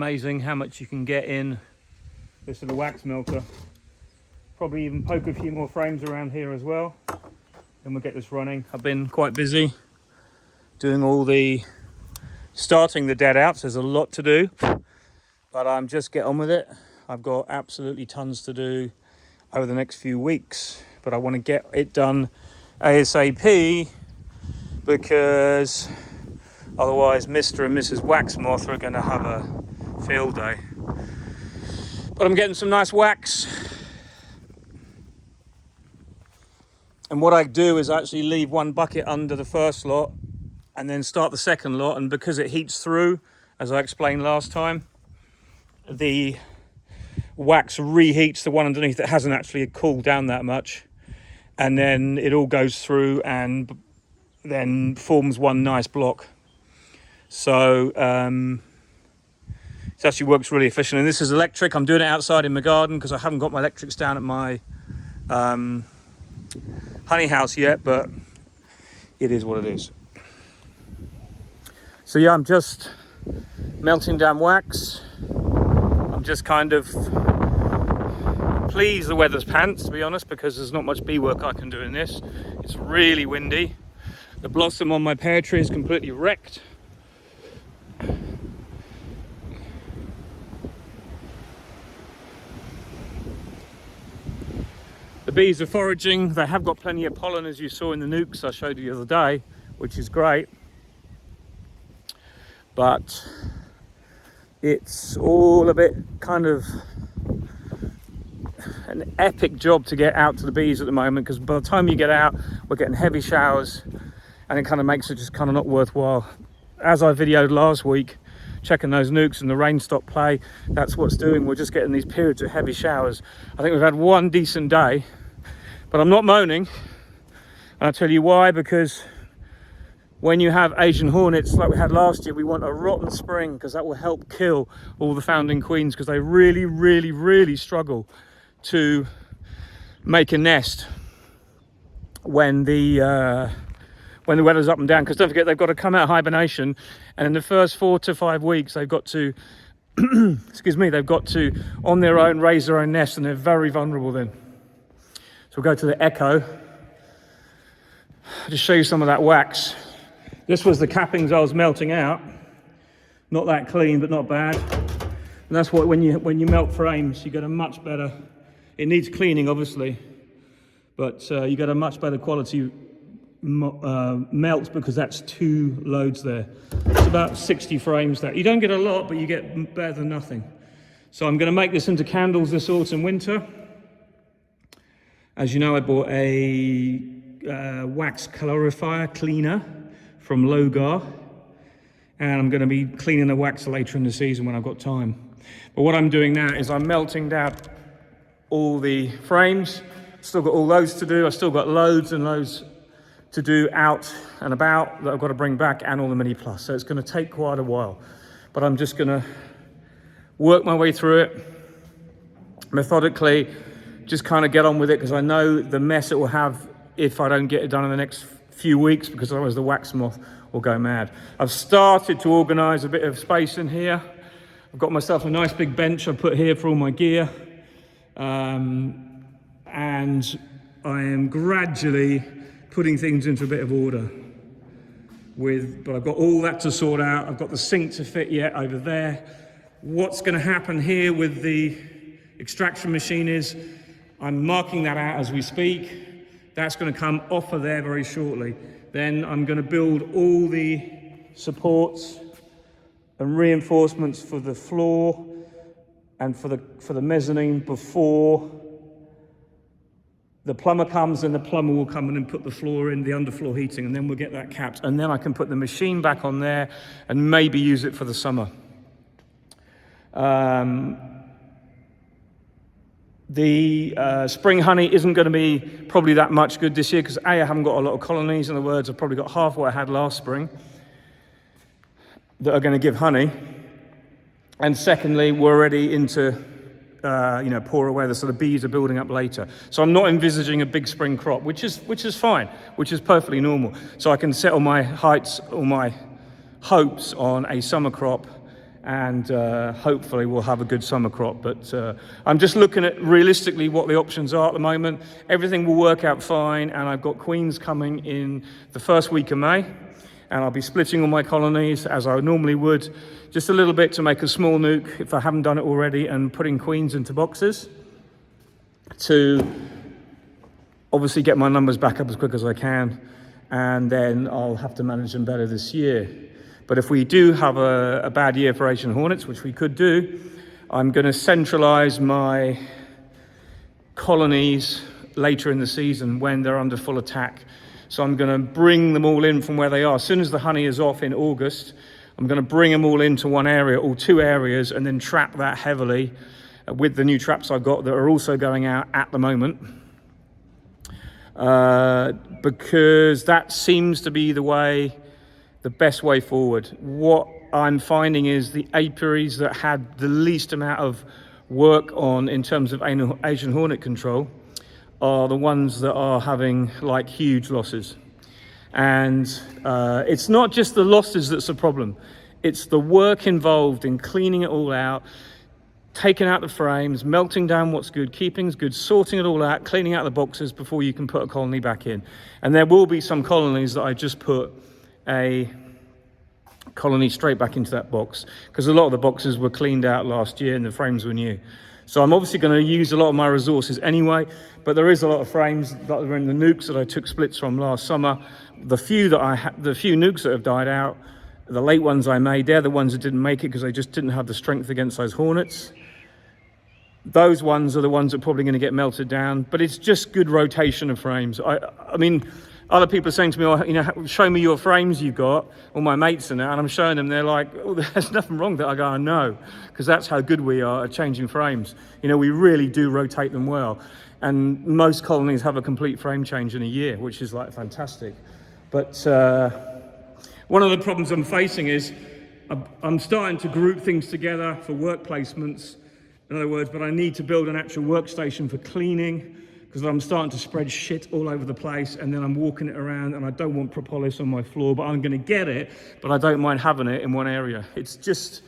amazing how much you can get in this little wax melter. Probably even poke a few more frames around here as well, and we'll get this running. I've been quite busy doing all the starting the dead outs. There's a lot to do, but I'm just get on with it. I've got absolutely tons to do over the next few weeks, but I want to get it done ASAP, because otherwise Mr. and Mrs. Wax Moth are going to have a field day. But I'm getting some nice wax. And what I do is actually leave one bucket under the first lot and then start the second lot. And because it heats through, as I explained last time, the wax reheats the one underneath that hasn't actually cooled down that much. And then it all goes through and then forms one nice block. So it actually works really efficient. And this is electric. I'm doing it outside in my garden because I haven't got my electrics down at my honey house yet, but it is what it is. So yeah, I'm just melting down wax. I'm just kind of pleased the weather's pants, to be honest, because there's not much bee work I can do in this. It's really windy. The blossom on my pear tree is completely wrecked. The bees are foraging. They have got plenty of pollen, as you saw in the nukes I showed you the other day, which is great. But it's all a bit kind of an epic job to get out to the bees at the moment, because by the time you get out, we're getting heavy showers, and it kind of makes it just kind of not worthwhile. As I videoed last week, checking those nukes and the rain stop play, that's what's doing. We're just getting these periods of heavy showers. I think we've had one decent day, but I'm not moaning. And I'll tell you why, because when you have Asian hornets like we had last year, we want a rotten spring, because that will help kill all the founding queens, because they really, really, really struggle to make a nest when the weather's up and down. Because don't forget, they've got to come out of hibernation, and in the first 4 to 5 weeks they've got to excuse me, they've got to on their own raise their own nest, and they're very vulnerable then. So we'll go to the Echo. I'll just show you some of that wax. This was the cappings I was melting out. Not that clean, but not bad. And that's what, when you melt frames, you get a much better, it needs cleaning obviously, but you get a much better quality melt, because that's 2 loads there. It's about 60 frames there. You don't get a lot, but you get better than nothing. So I'm going to make this into candles this autumn winter. As you know, I bought a wax colorifier cleaner from Logar, and I'm going to be cleaning the wax later in the season when I've got time. But what I'm doing now is I'm melting down all the frames. Still got all those to do. I've still got loads and loads to do out and about that I've got to bring back, and all the Mini Plus. So it's going to take quite a while, but I'm just going to work my way through it methodically, just kind of get on with it, because I know the mess it will have if I don't get it done in the next few weeks, because otherwise the wax moth will go mad. I've started to organize a bit of space in here. I've got myself a nice big bench I put here for all my gear, and I am gradually putting things into a bit of order but I've got all that to sort out. I've got the sink to fit yet over there. What's going to happen here with the extraction machine is I'm marking that out as we speak. That's going to come off of there very shortly. Then I'm going to build all the supports and reinforcements for the floor and for the mezzanine before the plumber comes, and the plumber will come in and put the floor in, the underfloor heating, and then we'll get that capped. And then I can put the machine back on there and maybe use it for the summer. The spring honey isn't going to be probably that much good this year, because A, I haven't got a lot of colonies. In other words, I've probably got half what I had last spring that are going to give honey. And secondly, we're already into poorer weather, so the bees are building up later. So I'm not envisaging a big spring crop, which is fine, which is perfectly normal. So I can set all my hopes on a summer crop and hopefully we'll have a good summer crop. But I'm just looking at realistically what the options are at the moment. Everything will work out fine, and I've got queens coming in the first week of May, and I'll be splitting all my colonies as I normally would, just a little bit to make a small nuke if I haven't done it already, and putting queens into boxes to obviously get my numbers back up as quick as I can, and then I'll have to manage them better this year. But if we do have a bad year for Asian hornets, which we could do, I'm going to centralize my colonies later in the season when they're under full attack. So I'm going to bring them all in from where they are. As soon as the honey is off in August, I'm going to bring them all into one area or two areas, and then trap that heavily with the new traps I've got that are also going out at the moment. Because that seems to be the best way forward. What I'm finding is the apiaries that had the least amount of work on in terms of Asian hornet control are the ones that are having like huge losses. And it's not just the losses that's the problem. It's the work involved in cleaning it all out, taking out the frames, melting down what's good, keeping's good, sorting it all out, cleaning out the boxes before you can put a colony back in. And there will be some colonies that I just put a colony straight back into that box, because a lot of the boxes were cleaned out last year and the frames were new. So I'm obviously going to use a lot of my resources anyway, but there is a lot of frames that are in the nukes that I took splits from last summer. The few nukes that have died out, the late ones I made, they're the ones that didn't make it because they just didn't have the strength against those hornets. Those ones are the ones that are probably going to get melted down, but it's just good rotation of frames. I mean, other people are saying to me, oh, you know, show me your frames you've got, all my mates and that, and I'm showing them, they're like, oh, there's nothing wrong with that. I go, I know, because that's how good we are at changing frames. You know, we really do rotate them well. And most colonies have a complete frame change in a year, which is like fantastic. But one of the problems I'm facing is I'm starting to group things together for work placements, in other words, but I need to build an actual workstation for cleaning, because I'm starting to spread shit all over the place, and then I'm walking it around, and I don't want propolis on my floor, but I'm going to get it, but I don't mind having it in one area. It's just,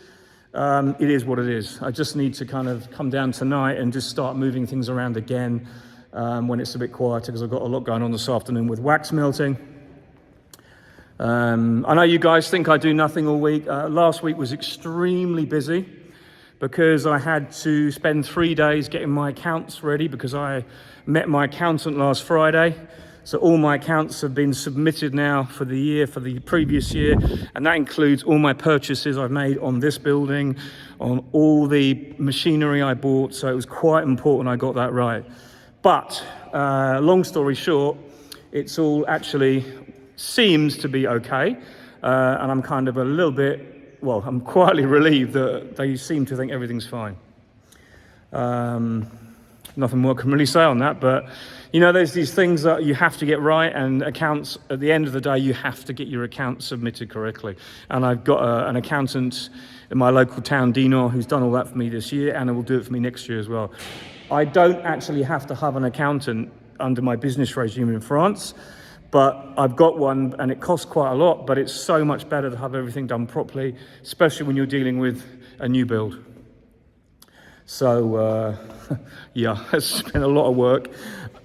it is what it is. I just need to kind of come down tonight and just start moving things around again when it's a bit quieter, because I've got a lot going on this afternoon with wax melting. I know you guys think I do nothing all week. Last week was extremely busy, because I had to spend 3 days getting my accounts ready, because I met my accountant last Friday. So all my accounts have been submitted now for the year, for the previous year, and that includes all my purchases I've made on this building, on all the machinery I bought. So it was quite important I got that right. But long story short, it's all actually seems to be okay, and I'm kind of a little bit, well, I'm quietly relieved that they seem to think everything's fine. Nothing more I can really say on that, but you know, there's these things that you have to get right, and accounts, at the end of the day, you have to get your accounts submitted correctly. And I've got an accountant in my local town, Dino, who's done all that for me this year, and will do it for me next year as well. I don't actually have to have an accountant under my business regime in France, but I've got one, and it costs quite a lot, but it's so much better to have everything done properly, especially when you're dealing with a new build. So, yeah, it's been a lot of work.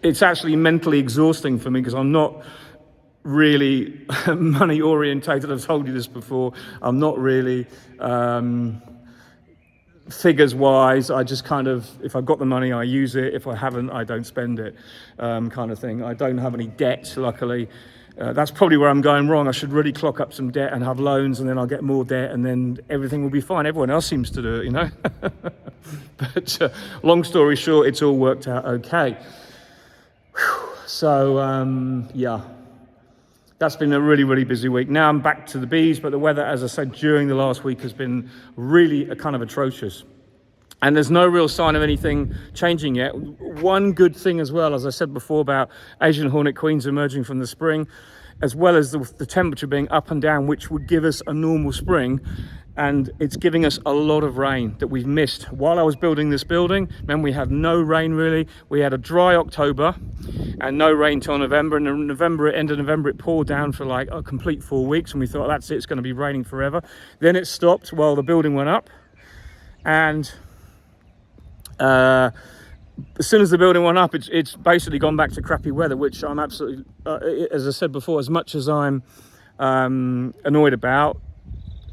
It's actually mentally exhausting for me, because I'm not really money orientated. I've told you this before. I'm not really figures wise. I just kind of, if I've got the money, I use it. If I haven't, I don't spend it, kind of thing. I don't have any debt, luckily. That's probably where I'm going wrong. I should really clock up some debt and have loans, and then I'll get more debt, and then everything will be fine. Everyone else seems to do it, you know. But long story short, it's all worked out okay. So, yeah, that's been a really, really busy week. Now I'm back to the bees, but the weather, as I said, during the last week has been really kind of atrocious. And there's no real sign of anything changing yet. One good thing as well, as I said before, about Asian hornet queens emerging from the spring, as well as the temperature being up and down, which would give us a normal spring, and it's giving us a lot of rain that we've missed. While I was building this building, man, we had no rain really. We had a dry October and no rain till November, and in November, end of November, it poured down for like a complete 4 weeks, and we thought, that's it, it's going to be raining forever. Then it stopped while the building went up, and as soon as the building went up, it's basically gone back to crappy weather, which I'm absolutely, as I said before, as much as I'm annoyed about,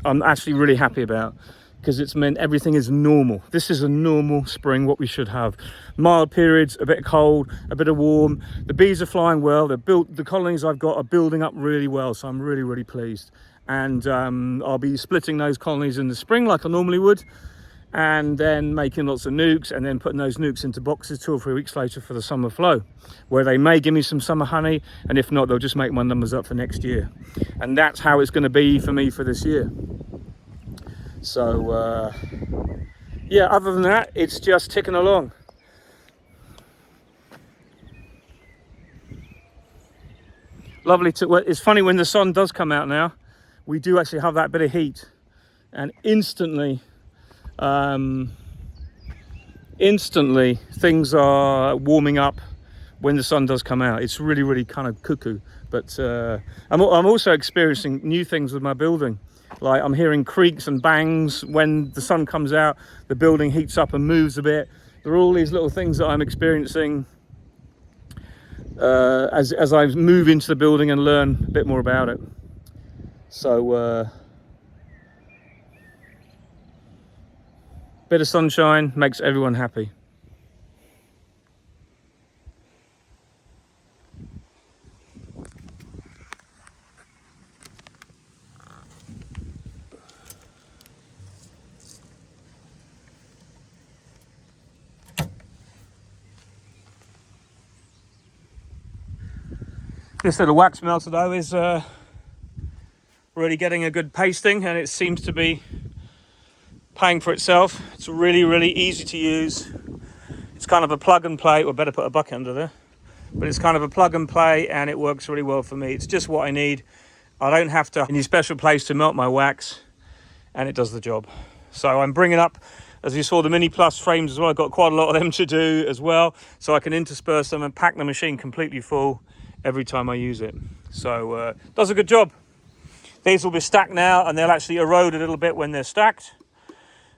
I'm actually really happy about, because it's meant everything is normal. This is a normal spring, what we should have. Mild periods, a bit cold, a bit of warm. The bees are flying well. The colonies I've got are building up really well, so I'm really, really pleased. And I'll be splitting those colonies in the spring like I normally would, and then making lots of nukes, and then putting those nukes into boxes 2 or 3 weeks later for the summer flow, where they may give me some summer honey, and if not, they'll just make my numbers up for next year. And that's how it's going to be for me for this year. So yeah, other than that, it's just ticking along. Lovely to, well, it's funny when the sun does come out now, we do actually have that bit of heat, and instantly things are warming up when the sun does come out. It's really, really kind of cuckoo. But I'm also experiencing new things with my building. Like, I'm hearing creaks and bangs when the sun comes out, the building heats up and moves a bit. There are all these little things that I'm experiencing as I move into the building and learn a bit more about it. So bit of sunshine makes everyone happy. This little wax melter though is really getting a good pasting, and it seems to be paying for itself. It's really, really easy to use. It's kind of a plug and play, or better put a bucket under there, but it's kind of a plug and play, and it works really well for me. It's just what I need. I don't have to any special place to melt my wax, and it does the job. So I'm bringing up, as you saw, the Mini Plus frames as well. I've got quite a lot of them to do as well, so I can intersperse them and pack the machine completely full every time I use it. So does a good job. These will be stacked now, and they'll actually erode a little bit when they're stacked.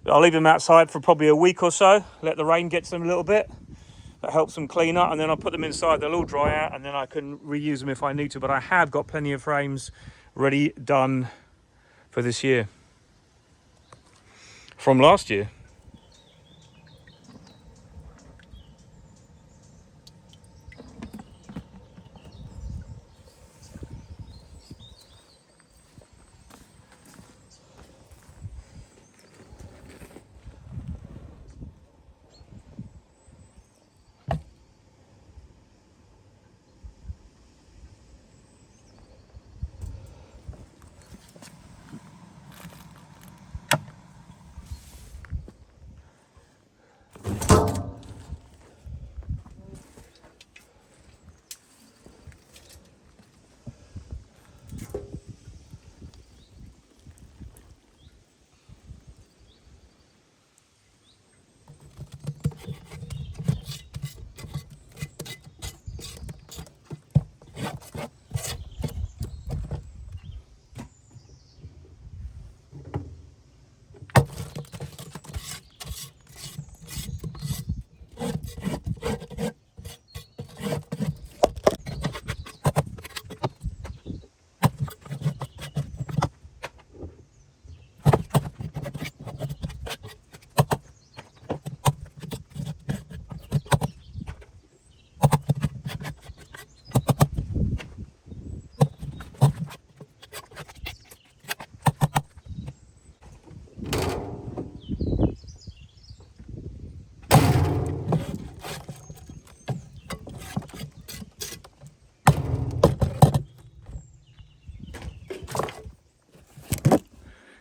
I'll leave them outside for probably a week or so, let the rain get to them a little bit. That helps them clean up, and then I'll put them inside. They'll all dry out, and then I can reuse them if I need to. But I have got plenty of frames ready, done for this year from last year.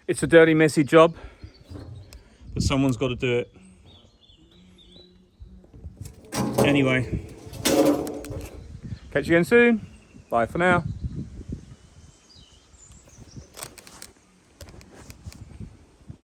It's a dirty, messy job, but someone's got to do it. Anyway, catch you again soon. Bye for now.